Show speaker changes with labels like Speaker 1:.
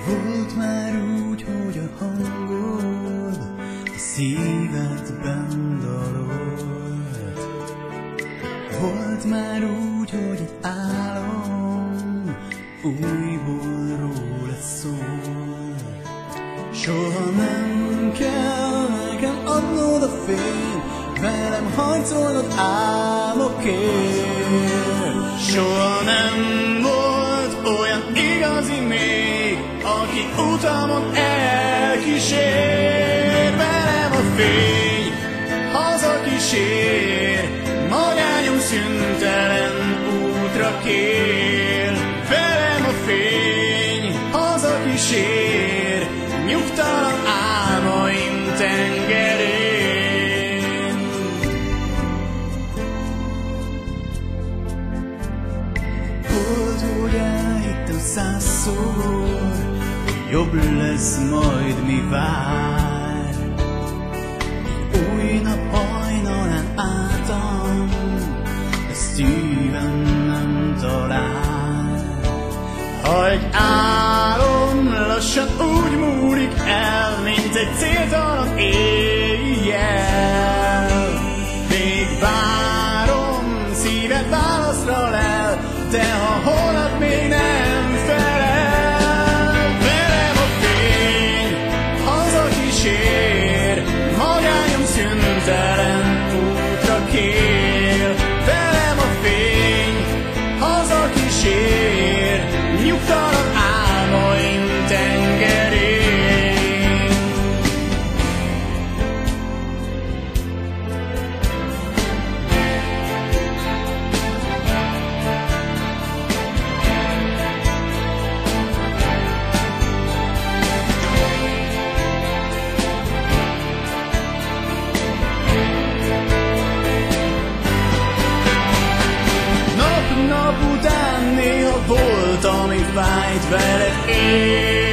Speaker 1: Volt már úgy, hogy a hangod a szívedben dalolt. Volt már úgy, hogy egy álom újból rólad szól. Soha nem kell nekem adnod a fényt, velem harcolnod álmokért. Soha nem volt olyan igazi még, aki utamon elkísér. Velem a fény hazakísér, magányom szüntelen útra kér. Velem a fény hazakísér, nyugtalan álmaim tengerén. Volt, hogy elhittem 100-szor, jobb lesz majd, mi vár. Új nap hajnalán álltam, de szívem nem talál. Ha egy álom lassan úgy múlik el, mint egy céltalan éjjel. Még várom, szíved válaszra lel, de ha holnap még nem felel. Velem a fény hazakísér, magányom szüntelen útra kér. Velem a fény hazakísér, nyugtalan álmaim tengerén. Nap után néha volt, ami fájt veled én.